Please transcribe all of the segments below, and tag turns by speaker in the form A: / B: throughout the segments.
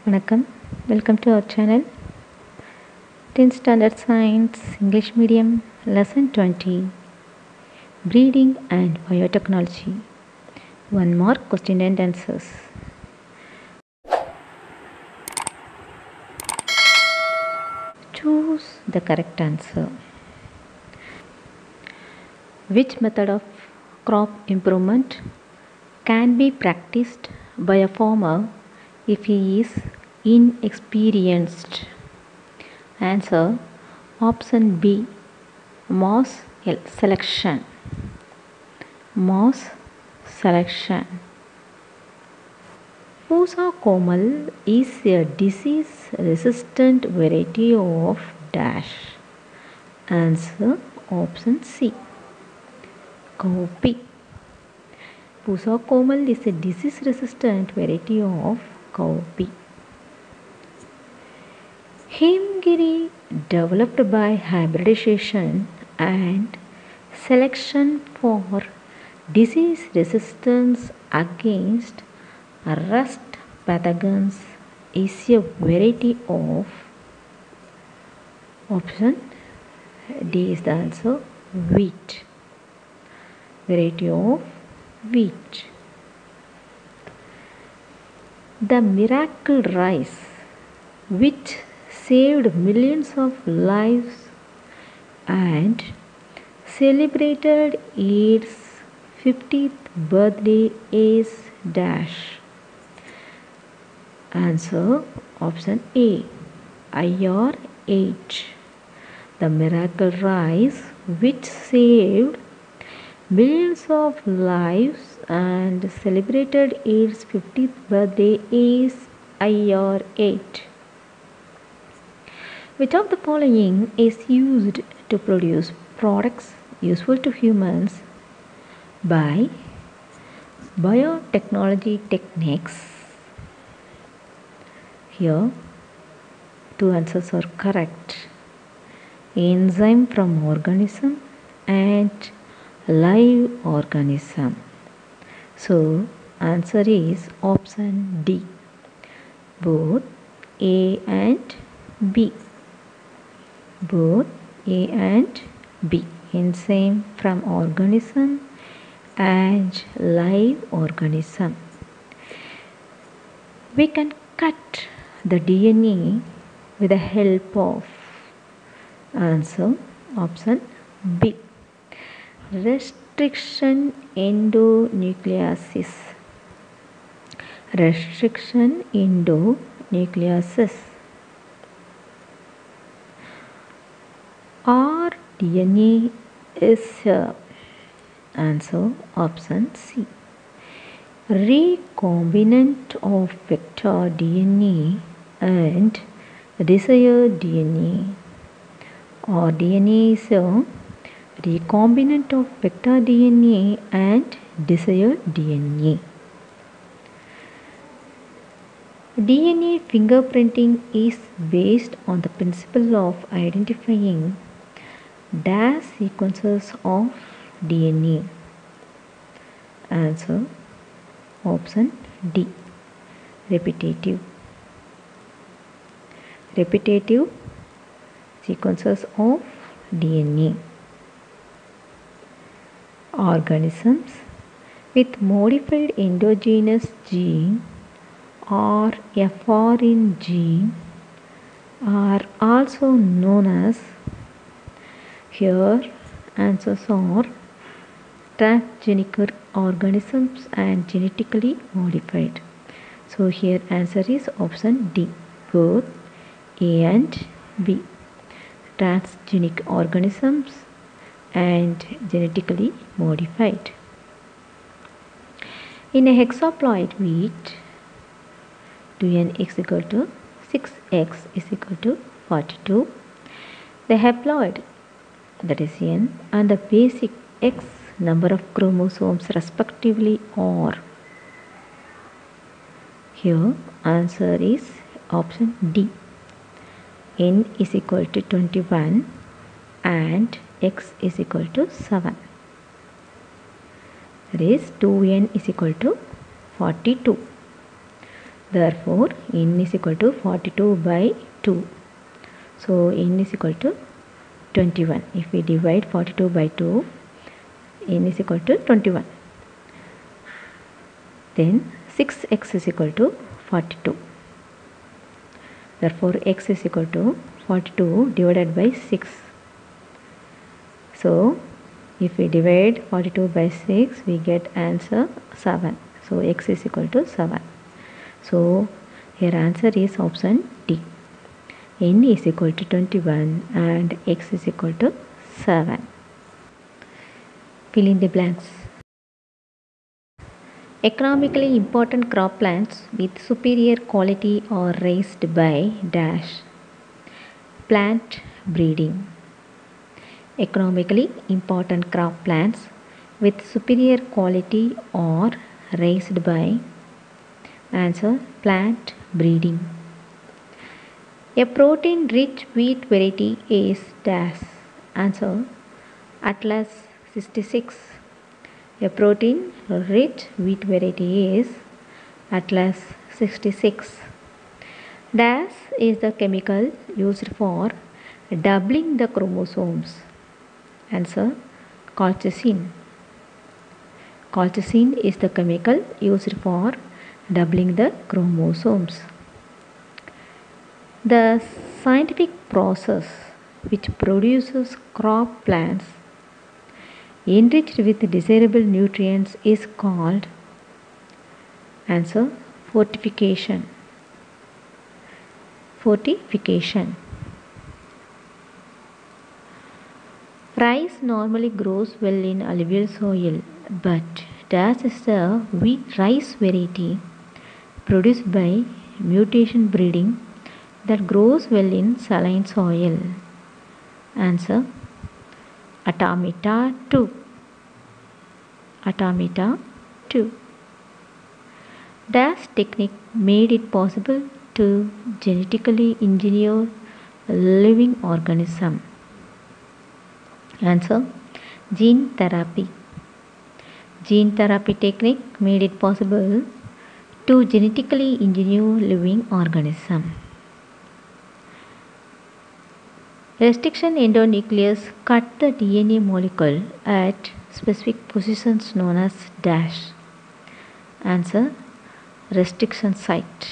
A: வணக்கம், welcome to our channel. 10th Standard Science English Medium Lesson 20 Breeding and Biotechnology. 1 mark question and answers. Choose the correct answer. Which method of crop improvement can be practiced by a farmer if he is inexperienced? Answer option B, mass selection. Mass selection. Pusa Komal is a disease-resistant variety of dash. Answer option C, cowpea. Pusa Komal is a disease-resistant variety of cowpea. Himgiri, developed by hybridization and selection for disease resistance against rust pathogens, is a variety of option D is the answer, wheat. Variety of wheat. The miracle rice, which saved millions of lives and celebrated its 50th birthday, is dash. Answer option A, IR8. The miracle rice, which saved millions of lives and celebrated its 50th birthday, is IR8. Which of the following is used to produce products useful to humans by biotechnology techniques? Here, two answers are correct. Enzyme from organism and live organism. So, answer is option D, both A and B. Both A and B. Enzyme from organism and live organism. We can cut the DNA with the help of answer option B, restriction endonucleases. Restriction endonucleases. rDNA is here. Answer option C, recombinant of vector DNA and desired DNA. rDNA is a recombinant of vector DNA and desired DNA. DNA fingerprinting is based on the principle of identifying dash sequences of DNA. Answer option D, repetitive. Repetitive sequences of DNA. Organisms with modified endogenous gene or a foreign gene are also known as, here answers are transgenic organisms and genetically modified. So here answer is option D, both A and B, transgenic organisms and genetically modified. In a hexaploid wheat, 2n x equal to 6x is equal to 42. The haploid, that is n, and the basic x number of chromosomes respectively are, here answer is option D, n is equal to 21 and x is equal to 7. That is 2n is equal to 42. Therefore, n is equal to 42 by 2. So, n is equal to 21. If we divide 42 by 2, n is equal to 21. Then 6x is equal to 42. Therefore, x is equal to 42 divided by 6. So, if we divide 42 by 6, we get answer 7. So, x is equal to 7. So, here answer is option D. N is equal to 21 and x is equal to 7. Fill in the blanks. Economically important crop plants with superior quality are raised by dash. Plant breeding. Economically important crop plants with superior quality are raised by answer plant breeding. A protein rich wheat variety is dash. Answer Atlas 66. A protein rich wheat variety is Atlas 66. Dash is the chemical used for doubling the chromosomes. Answer colchicine. Colchicine is the chemical used for doubling the chromosomes. The scientific process which produces crop plants enriched with desirable nutrients is called answer fortification. Fortification. Rice normally grows well in alluvial soil, but dash is the wheat rice variety produced by mutation breeding that grows well in saline soil. Answer Atamita 2. Atamita 2. Dash technique made it possible to genetically engineer a living organism. Answer gene therapy. Gene therapy technique made it possible to genetically engineer living organism. Restriction endonuclease cut the DNA molecule at specific positions known as dash. Answer restriction site.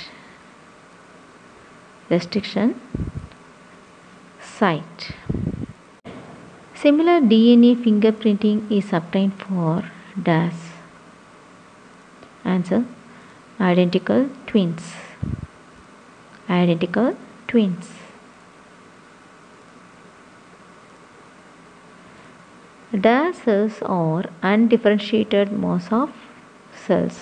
A: Restriction site. Similar DNA fingerprinting is obtained for dash. Answer identical twins. Identical twins. Dashes are undifferentiated mass of cells.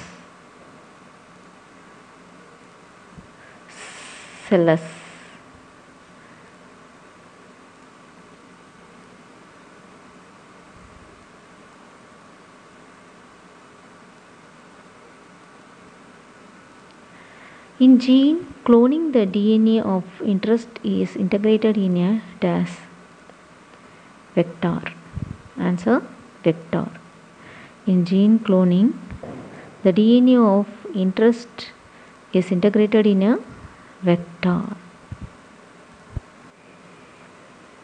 A: Cells. In gene cloning, the DNA of interest is integrated in a dash vector. Answer vector. In gene cloning, the DNA of interest is integrated in a vector.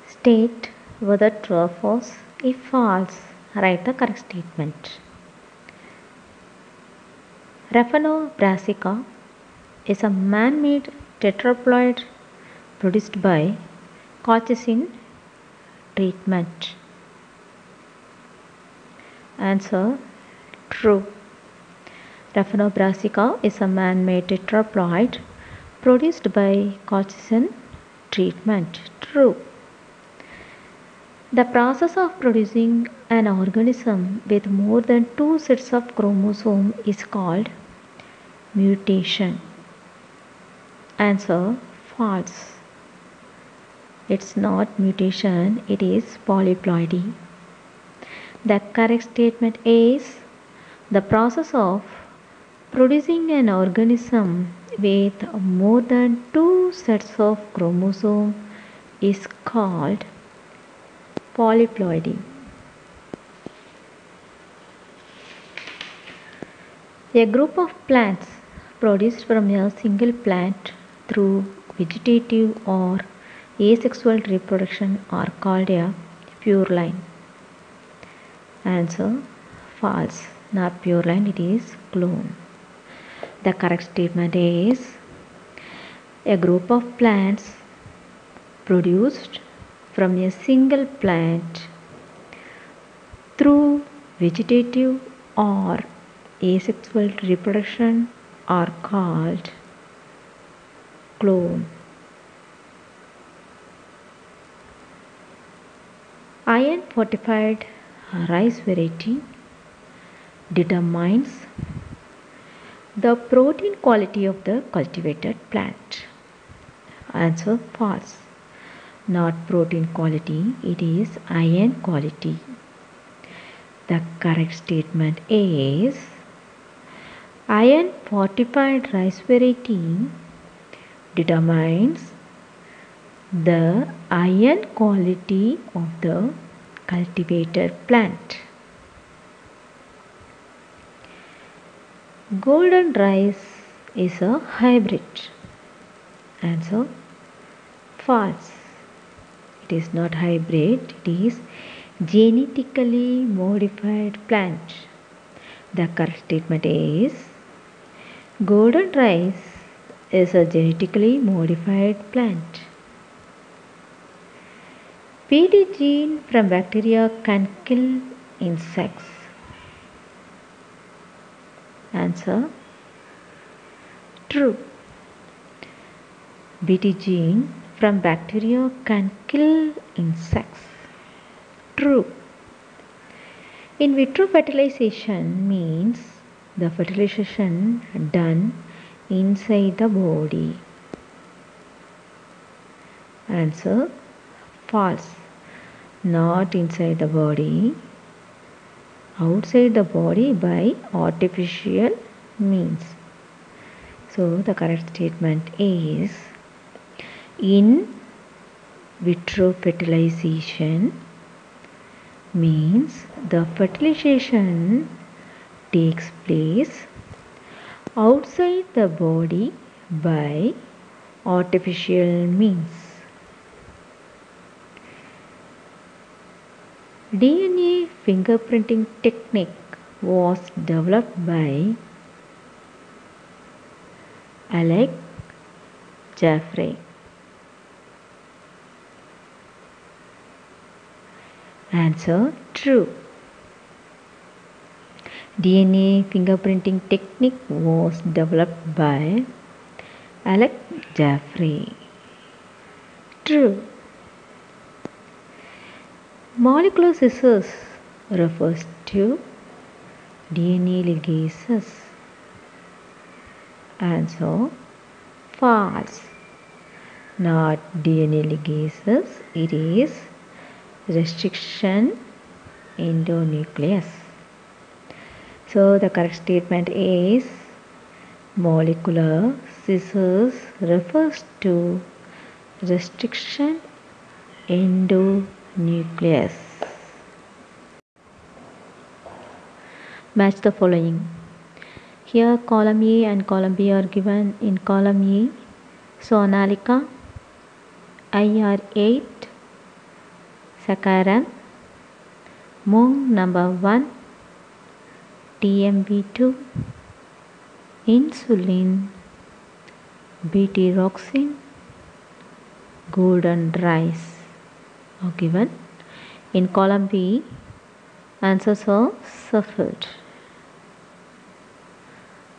A: State whether true or false. If false, write the correct statement. Rapanobrassica is a man-made tetraploid produced by colchicine treatment. Answer true. Rapanobrassica is a man-made tetraploid produced by colchicine treatment. True. The process of producing an organism with more than 2 sets of chromosomes is called mutation. Answer false. It's not mutation, it is polyploidy. The correct statement is the process of producing an organism with more than 2 sets of chromosomes is called polyploidy. A group of plants produced from a single plant through vegetative or asexual reproduction are called a pure line. Answer false. Not pure line, it is clone. The correct statement is a group of plants produced from a single plant through vegetative or asexual reproduction are called clone. Iron fortified rice variety determines the protein quality of the cultivated plant. Answer false. Not protein quality, it is iron quality. The correct statement is iron fortified rice variety determines the iron quality of the cultivated plant. Golden rice is a hybrid. Answer false. It is not hybrid, it is genetically modified plant. The correct statement is golden rice is a genetically modified plant. PD gene from bacteria can kill insects. Answer true. Bt gene from bacteria can kill insects. True. In vitro fertilization means the fertilization done inside the body. Answer false. Not inside the body, outside the body by artificial means. So the correct statement is in vitro fertilization means the fertilization takes place outside the body by artificial means. DNA fingerprinting technique was developed by Alec Jeffrey. Answer true. DNA fingerprinting technique was developed by Alec Jeffrey. True. Molecular scissors refers to DNA ligases. Answer false. Not DNA ligases, it is restriction endonuclease. So the correct statement is molecular scissors refers to restriction endonuclease. Match the following. Here column A and column B are given. In column A, Sonalika, IR8, Sakaram, Mung number 1, TMB2, insulin, beta-roxine, golden rice are given. In column B, answers are shuffled.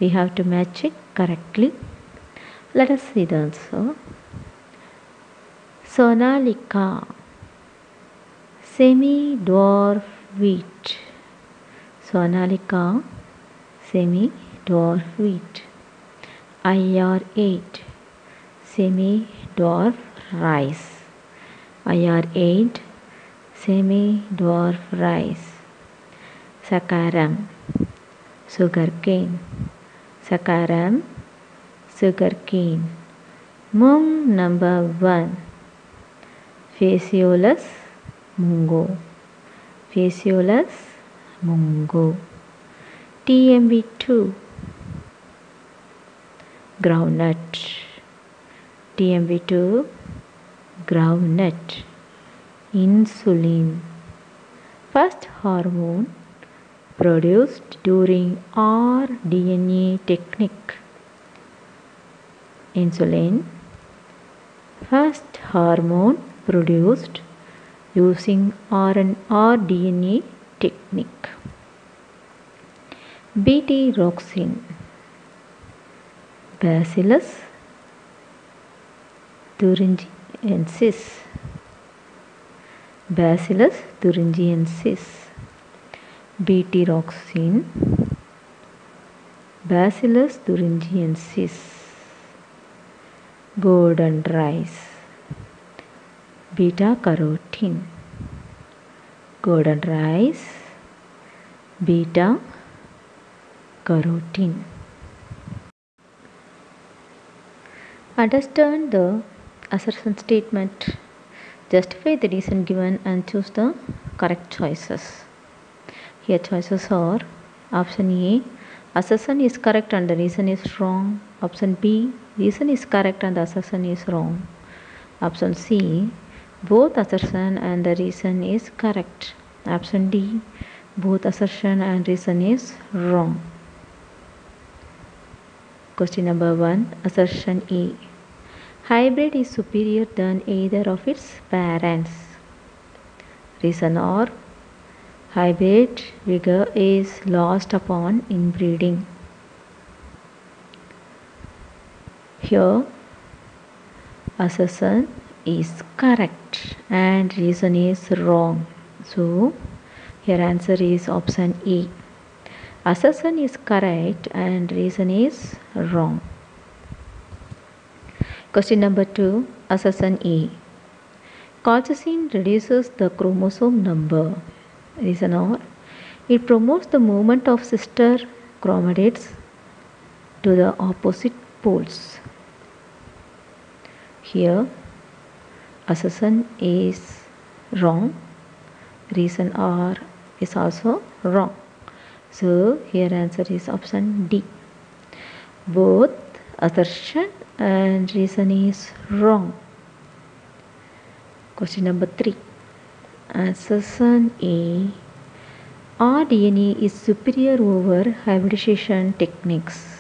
A: We have to match it correctly. Let us see the answer. Sonalika, semi-dwarf wheat. Sonalika, semi-dwarf wheat. IR8, semi-dwarf rice. IR8, semi-dwarf rice. Sakaram, sugarcane. Sakaram, sugarcane. Mung number 1, Phaseolus mungo. Phaseolus mungo. TMB2, groundnut. TMV2, groundnut. Insulin, first hormone produced during rDNA technique. Insulin, first hormone produced using rDNA technique. Beta-roxine, Bacillus thuringiensis. Bacillus thuringiensis. Beta-roxine, Bacillus thuringiensis. Golden rice, beta-carotene. Golden rice, beta-carotene. Understand the assertion statement. Justify the reason given and choose the correct choices. Here choices are option A, assertion is correct and the reason is wrong. Option B, reason is correct and the assertion is wrong. Option C, both assertion and the reason is correct. Option D, both assertion and reason is wrong. Question number 1, assertion A. Hybrid is superior than either of its parents. Reason or hybrid vigor is lost upon inbreeding. Here assertion is correct and reason is wrong. So here answer is option A. Assertion is correct and reason is wrong. Question number 2, assertion A. Colchicine reduces the chromosome number. Reason or it promotes the movement of sister chromatids to the opposite poles. Here assertion is wrong, reason or is also wrong. So here answer is option D. Both assertion and reason is wrong. Question number 3. Assertion A. rDNA is superior over hybridization techniques.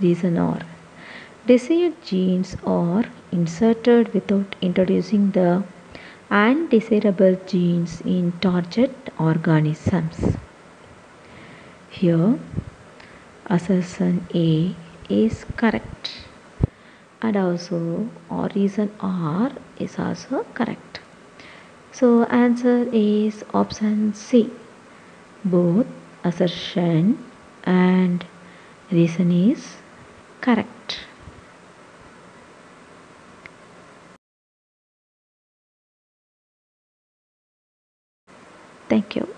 A: Reason or desired genes are inserted without introducing the undesirable genes in target organisms. Here assertion A is correct and also or reason R is also correct. So answer is option C. Both assertion and reason is correct. Thank you.